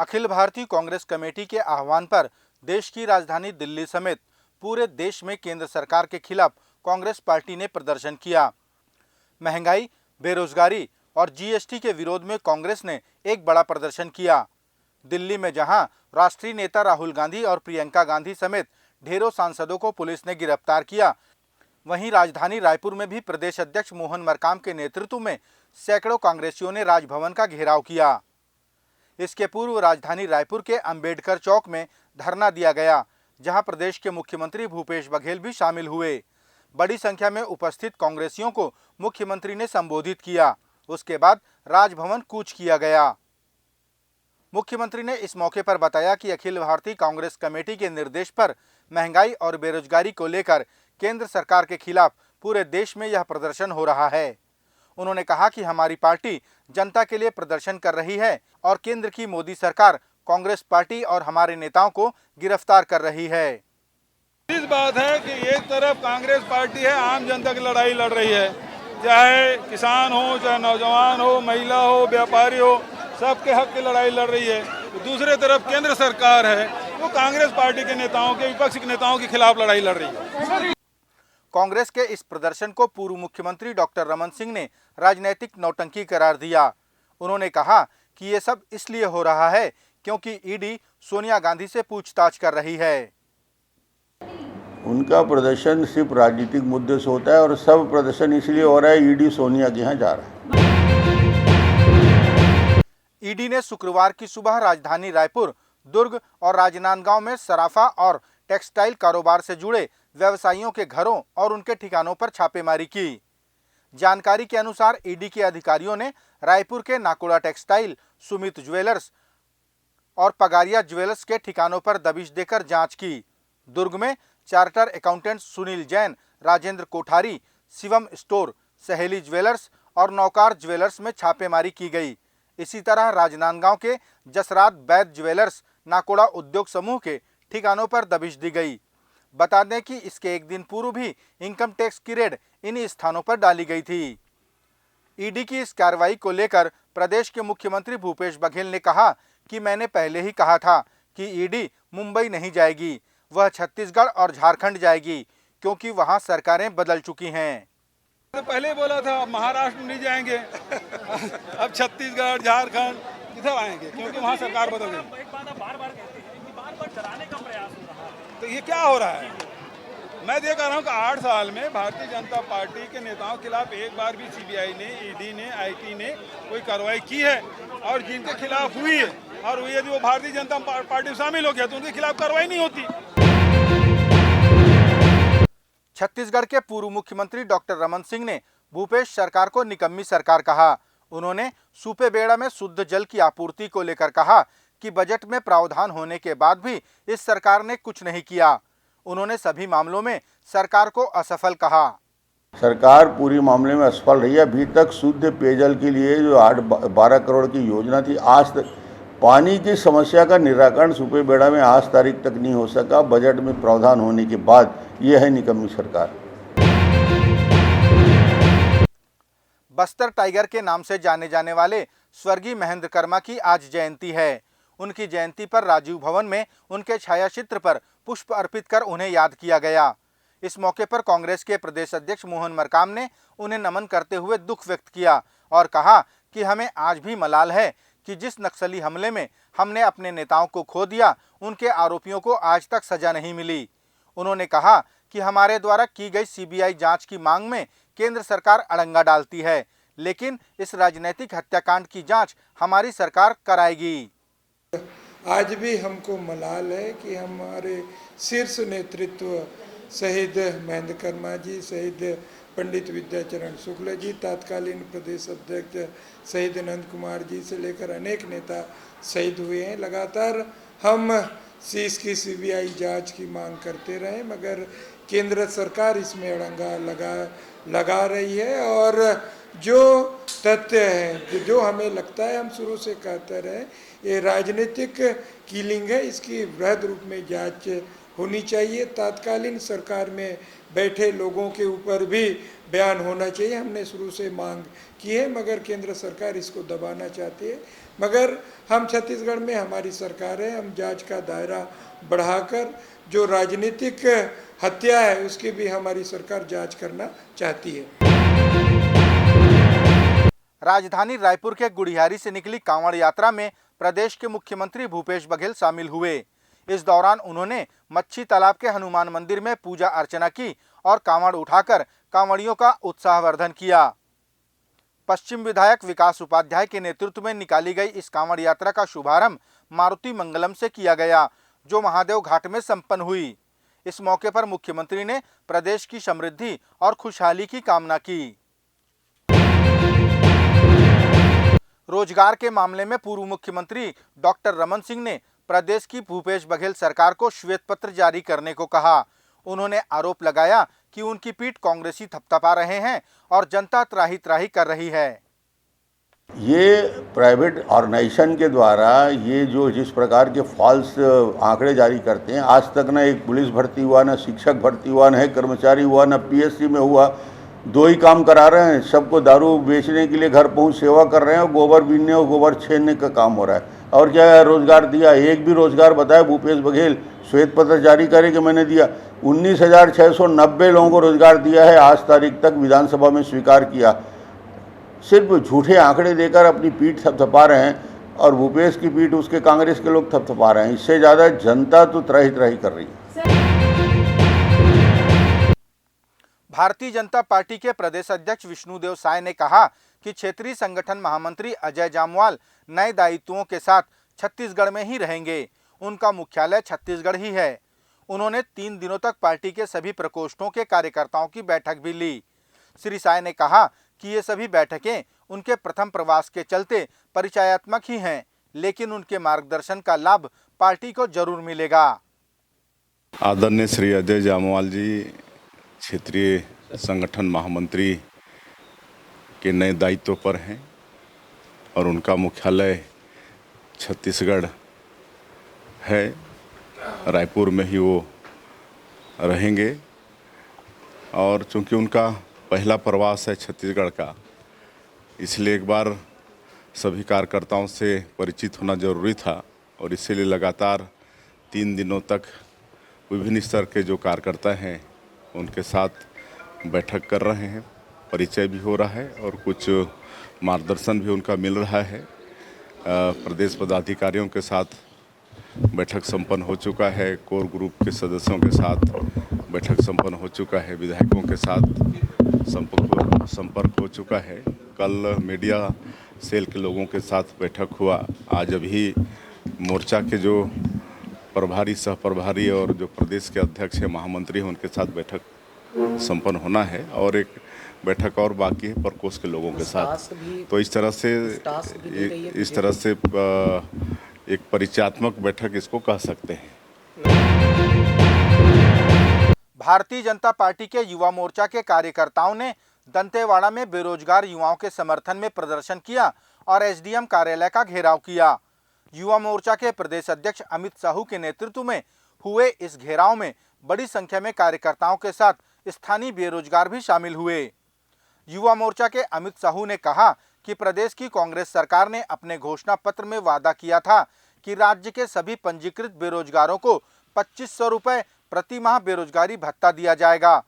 Akhil Bharatiya Congress committee के आह्वान पर देश की राजधानी दिल्ली समेत पूरे देश में केंद्र सरकार के खिलाफ कांग्रेस पार्टी ने प्रदर्शन किया। महंगाई, बेरोजगारी और जीएसटी के विरोध में कांग्रेस ने एक बड़ा प्रदर्शन किया। दिल्ली में जहां राष्ट्रीय नेता राहुल गांधी और प्रियंका गांधी समेत ढेरों सांसदों को पुलिस ने गिरफ्तार किया, वहीं राजधानी रायपुर में भी प्रदेश अध्यक्ष मोहन मरकाम के नेतृत्व में सैकड़ों कांग्रेसियों ने राजभवन का घेराव किया। इसके पूर्व राजधानी रायपुर के अंबेडकर चौक में धरना दिया गया, जहां प्रदेश के मुख्यमंत्री भूपेश बघेल भी शामिल हुए। बड़ी संख्या में उपस्थित कांग्रेसियों को मुख्यमंत्री ने संबोधित किया। उसके बाद राजभवन कूच किया गया। मुख्यमंत्री ने इस मौके पर बताया कि अखिल भारतीय कांग्रेस कमेटी के निर्देश पर महंगाई और बेरोजगारी को लेकर केंद्र सरकार के खिलाफ पूरे देश में यह प्रदर्शन हो रहा है। उन्होंने कहा कि हमारी पार्टी जनता के लिए प्रदर्शन कर रही है और केंद्र की मोदी सरकार कांग्रेस पार्टी और हमारे नेताओं को गिरफ्तार कर रही है। इस बात है कि एक तरफ कांग्रेस पार्टी है, आम जनता की लड़ाई लड़ रही है, चाहे किसान हो, चाहे नौजवान हो, महिला हो, व्यापारी हो, सबके हक की लड़ाई लड़ रही है। तो दूसरे तरफ केंद्र सरकार है, वो कांग्रेस पार्टी के नेताओं के, विपक्ष के नेताओं के खिलाफ लड़ाई लड़ रही है। कांग्रेस के इस प्रदर्शन को पूर्व मुख्यमंत्री डॉक्टर रमन सिंह ने राजनीतिक नौटंकी करार दिया। उन्होंने कहा कि ये सब इसलिए हो रहा है क्योंकि ईडी सोनिया गांधी से पूछताछ कर रही है। उनका प्रदर्शन सिर्फ राजनीतिक मुद्दे से होता है और सब प्रदर्शन इसलिए हो रहा है, ईडी सोनिया के यहाँ जा रहा है। ईडी ने शुक्रवार की सुबह राजधानी रायपुर, दुर्ग और राजनांदगांव में सराफा और टेक्सटाइल कारोबार से जुड़े व्यवसायियों के घरों और उनके ठिकानों पर छापेमारी की। जानकारी के अनुसार ईडी के अधिकारियों ने रायपुर के नाकोड़ा टेक्सटाइल, सुमित ज्वेलर्स और पगारिया ज्वेलर्स के ठिकानों पर दबिश देकर जांच की। दुर्ग में charter accountant Sunil Jain, Rajendra Kothari, Shivam store, सहेली ज्वेलर्स और नौकार ज्वेलर्स में छापेमारी की गई। इसी तरह राजनांदगांव के जसरात बैद ज्वेलर्स, नाकोड़ा उद्योग समूह के ठिकानों पर दबिश दी गई। बता दें कि इसके एक दिन पूर्व भी इनकम टैक्स की रेड इन्हीं स्थानों पर डाली गई थी। ईडी की इस कार्रवाई को लेकर प्रदेश के मुख्यमंत्री भूपेश बघेल ने कहा कि मैंने पहले ही कहा था कि ईडी मुंबई नहीं जाएगी, वह छत्तीसगढ़ और झारखंड जाएगी, क्योंकि वहां सरकारें बदल चुकी हैं। तो पहले बोला था महाराष्ट्र नहीं जाएंगे, अब छत्तीसगढ़, झारखंड किधर आएंगे, क्योंकि वहां सरकार बदल गई। बार-बार डराने का प्रयास हो रहा है। तो ये क्या हो रहा है? मैं देख रहा हूँ कि 8 साल में भारतीय जनता पार्टी के नेताओं के खिलाफ एक बार भी सीबीआई ने, ईडी ने, आईटी ने कोई कार्रवाई की है, और जिनके खिलाफ हुई है और यदि वो भारतीय जनता पार्टी में शामिल हो गया तो उनके खिलाफ कार्रवाई नहीं होती। छत्तीसगढ़ के पूर्व मुख्यमंत्री डॉक्टर रमन सिंह ने भूपेश सरकार को निकम्मी सरकार कहा। उन्होंने सुपेबेड़ा में शुद्ध जल की आपूर्ति को लेकर कहा कि बजट में प्रावधान होने के बाद भी इस सरकार ने कुछ नहीं किया। उन्होंने सभी मामलों में सरकार को असफल कहा। सरकार पूरी मामले में असफल रही है। अभी तक शुद्ध पेयजल के लिए जो 8-12 करोड़ की योजना थी, आज तक पानी की समस्या का निराकरण सुपेबेड़ा में आज तारीख तक नहीं हो सका। बजट में प्रावधान होने के बाद ये है निकम्मी सरकार। बस्तर टाइगर के नाम से जाने जाने वाले स्वर्गीय महेंद्र कर्मा की आज जयंती है। उनकी जयंती पर राजीव भवन में उनके छायाचित्र पर पुष्प अर्पित कर उन्हें याद किया गया। इस मौके पर कांग्रेस के प्रदेश अध्यक्ष मोहन मरकाम ने उन्हें नमन करते हुए दुख व्यक्त किया और कहा कि हमें आज भी मलाल है कि जिस नक्सली हमले में हमने अपने नेताओं को खो दिया, उनके आरोपियों को आज तक सजा नहीं मिली। उन्होंने कहा कि हमारे द्वारा की गई सीबीआई जांच की मांग में केंद्र सरकार अड़ंगा डालती है, लेकिन इस राजनीतिक हत्याकांड की जांच हमारी सरकार कराएगी। आज भी हमको मलाल है कि हमारे शीर्ष नेतृत्व शहीद महेंद्र कर्मा जी, शहीद पंडित विद्याचरण शुक्ल जी, तत्कालीन प्रदेश अध्यक्ष शहीद नंद कुमार जी से लेकर अनेक नेता शहीद हुए हैं। लगातार हम इसकी सीबीआई जांच की मांग करते रहे, मगर केंद्र सरकार इसमें अड़ंगा लगा रही है। और जो तथ्य है, जो हमें लगता है, हम शुरू से कहते रहे, ये राजनीतिक किलिंग है, इसकी वृहद रूप में जांच होनी चाहिए। तत्कालीन सरकार में बैठे लोगों के ऊपर भी बयान होना चाहिए। हमने शुरू से मांग की है, मगर केंद्र सरकार इसको दबाना चाहती है। मगर हम छत्तीसगढ़ में हमारी सरकार है, हम जांच का दायरा बढ़ाकर जो राजनीतिक हत्या है उसकी भी हमारी सरकार जांच करना चाहती है। राजधानी रायपुर के गुड़ियारी से निकली कांवड़ यात्रा में प्रदेश के मुख्यमंत्री भूपेश बघेल शामिल हुए। इस दौरान उन्होंने मच्छी तालाब के हनुमान मंदिर में पूजा अर्चना की और कांवड़ उठाकर कांवड़ियों का उत्साहवर्धन किया। पश्चिम विधायक विकास उपाध्याय के नेतृत्व में निकाली गई इस कांवड़ यात्रा का शुभारंभ मारुति मंगलम से किया गया, जो महादेव घाट में संपन्न हुई। इस मौके पर मुख्यमंत्री ने प्रदेश की समृद्धि और खुशहाली की कामना की। रोजगार के मामले में पूर्व मुख्यमंत्री डॉक्टर रमन सिंह ने प्रदेश की भूपेश बघेल सरकार को श्वेत पत्र जारी करने को कहा। उन्होंने आरोप लगाया कि उनकी पीठ कांग्रेसी थपथपा रहे हैं और जनता त्राही त्राही कर रही है। ये प्राइवेट ऑर्गेनाइजेशन के द्वारा ये जो जिस प्रकार के फॉल्स आंकड़े जारी करते हैं, आज तक ना एक पुलिस भर्ती हुआ, ना शिक्षक भर्ती हुआ, ना कर्मचारी हुआ, ना पीएससी में हुआ। दो ही काम करा रहे हैं, सबको दारू बेचने के लिए घर पहुंच सेवा कर रहे हैं और गोबर बीनने और गोबर छेड़ने का काम हो रहा है। और क्या रोजगार दिया? एक भी रोजगार बताया भूपेश बघेल श्वेत पत्र जारी करे कि मैंने दिया? 19,690 लोगों को रोजगार दिया है, आज तारीख तक विधानसभा में स्वीकार किया। सिर्फ झूठे आंकड़े देकर अपनी पीठ थपथपा रहे हैं और भूपेश की पीठ उसके कांग्रेस के लोग थपथपा रहे हैं। इससे ज़्यादा जनता तो त्राही त्राही कर रही है। भारतीय जनता पार्टी के प्रदेश अध्यक्ष विष्णुदेव साय ने कहा कि क्षेत्रीय संगठन महामंत्री अजय जामवाल नए दायित्वों के साथ छत्तीसगढ़ में ही रहेंगे। उनका मुख्यालय छत्तीसगढ़ ही है। उन्होंने 3 दिनों तक पार्टी के सभी प्रकोष्ठों के कार्यकर्ताओं की बैठक भी ली। श्री साय ने कहा कि ये सभी बैठकें उनके प्रथम प्रवास के चलते परिचयात्मक ही हैं, लेकिन उनके मार्गदर्शन का लाभ पार्टी को जरूर मिलेगा। आदरणीय श्री अजय जामवाल जी क्षेत्रीय संगठन महामंत्री के नए दायित्व पर हैं और उनका मुख्यालय छत्तीसगढ़ है। रायपुर में ही वो रहेंगे और चूंकि उनका पहला प्रवास है छत्तीसगढ़ का, इसलिए एक बार सभी कार्यकर्ताओं से परिचित होना जरूरी था और इसीलिए लगातार 3 दिनों तक विभिन्न स्तर के जो कार्यकर्ता हैं उनके साथ बैठक कर रहे हैं। परिचय भी हो रहा है और कुछ मार्गदर्शन भी उनका मिल रहा है। प्रदेश पदाधिकारियों के साथ बैठक संपन्न हो चुका है, कोर ग्रुप के सदस्यों के साथ बैठक संपन्न हो चुका है, विधायकों के साथ संपर्क हो चुका है। कल मीडिया सेल के लोगों के साथ बैठक हुआ। आज अभी मोर्चा के जो प्रभारी, सह प्रभारी और जो प्रदेश के अध्यक्ष है, महामंत्री हैं, उनके साथ बैठक संपन्न होना है और एक बैठक और बाकी है प्रकोष्ठ के लोगों के साथ। तो इस तरह से एक परिचयात्मक बैठक इसको कह सकते हैं। भारतीय जनता पार्टी के युवा मोर्चा के कार्यकर्ताओं ने दंतेवाड़ा में बेरोजगार युवाओं के समर्थन में प्रदर्शन किया और एसडीएम कार्यालय का घेराव किया। युवा मोर्चा के प्रदेश अध्यक्ष अमित साहू के नेतृत्व में हुए इस घेराव में बड़ी संख्या में कार्यकर्ताओं के साथ स्थानीय बेरोजगार भी शामिल हुए। युवा मोर्चा के अमित साहू ने कहा कि प्रदेश की कांग्रेस सरकार ने अपने घोषणा पत्र में वादा किया था कि राज्य के सभी पंजीकृत बेरोजगारों को 2500 रुपए प्रति माह बेरोजगारी भत्ता दिया जाएगा,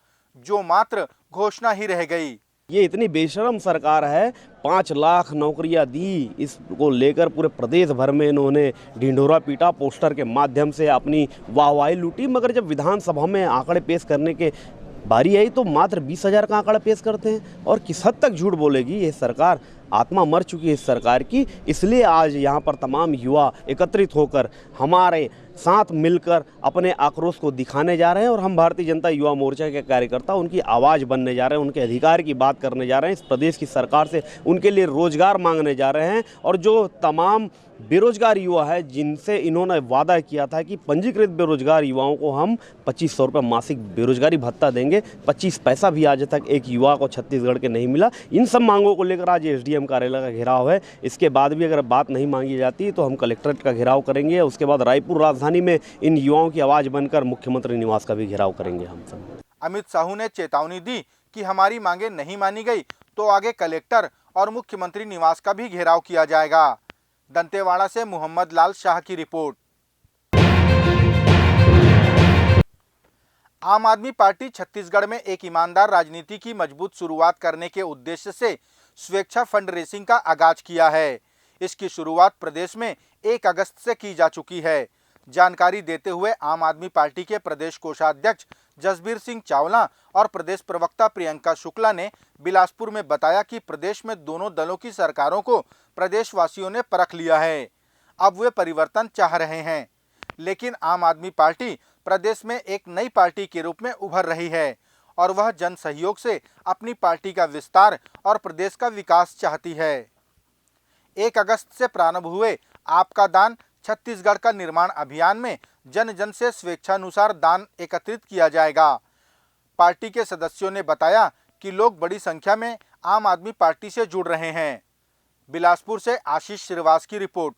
जो मात्र घोषणा ही रह गई। ये इतनी बेशरम सरकार है, 5 लाख नौकरियां दी, इसको लेकर पूरे प्रदेश भर में इन्होंने ढिंढोरा पीटा, पोस्टर के माध्यम से अपनी वाहवाही लूटी। मगर जब विधानसभा में आंकड़े पेश करने के बारी आई तो मात्र 20,000 का आंकड़ा पेश करते हैं। और किस हद तक झूठ बोलेगी ये सरकार? आत्मा मर चुकी है इस सरकार की। इसलिए आज यहाँ पर तमाम युवा एकत्रित होकर हमारे साथ मिलकर अपने आक्रोश को दिखाने जा रहे हैं और हम भारतीय जनता युवा मोर्चा के कार्यकर्ता उनकी आवाज़ बनने जा रहे हैं, उनके अधिकार की बात करने जा रहे हैं, इस प्रदेश की सरकार से उनके लिए रोजगार मांगने जा रहे हैं। और जो तमाम बेरोजगार युवा है जिनसे इन्होंने वादा किया था कि पंजीकृत बेरोजगार युवाओं को हम 2500 रुपये मासिक बेरोजगारी भत्ता देंगे, 25 पैसा भी आज तक एक युवा को छत्तीसगढ़ के नहीं मिला। इन सब मांगों को लेकर आज एसडीएम कार्यालय का घेराव है। इसके बाद भी अगर बात नहीं मांगी जाती तो हम कलेक्ट्रेट का घेराव करेंगे। उसके बाद रायपुर राजधानी में इन युवाओं की आवाज़ बनकर मुख्यमंत्री निवास का भी घेराव करेंगे हम सब। अमित साहू ने चेतावनी दी कि हमारी मांगे नहीं मानी गई तो आगे कलेक्टर और मुख्यमंत्री निवास का भी घेराव किया जाएगा। दंतेवाड़ा से मोहम्मद लाल शाह की रिपोर्ट। आम आदमी पार्टी छत्तीसगढ़ में एक ईमानदार राजनीति की मजबूत शुरुआत करने के उद्देश्य से स्वेच्छा फंड रेसिंग का आगाज किया है। इसकी शुरुआत प्रदेश में 1 अगस्त से की जा चुकी है। जानकारी देते हुए आम आदमी पार्टी के प्रदेश कोषाध्यक्ष जसबीर सिंह चावला और प्रदेश प्रवक्ता प्रियंका शुक्ला ने बिलासपुर में बताया कि प्रदेश में दोनों दलों की सरकारों को प्रदेशवासियों ने परख लिया है। अब वे परिवर्तन चाह रहे हैं, लेकिन आम आदमी पार्टी प्रदेश में एक नई पार्टी के रूप में उभर रही है और वह जन सहयोग से अपनी पार्टी का विस्तार और प्रदेश का विकास चाहती है। 1 अगस्त से प्रारंभ हुए आपका दान छत्तीसगढ़ का निर्माण अभियान में जन जन से स्वेच्छानुसार दान एकत्रित किया जाएगा। पार्टी के सदस्यों ने बताया कि लोग बड़ी संख्या में आम आदमी पार्टी से जुड़ रहे हैं। बिलासपुर से आशीष श्रीवास की रिपोर्ट।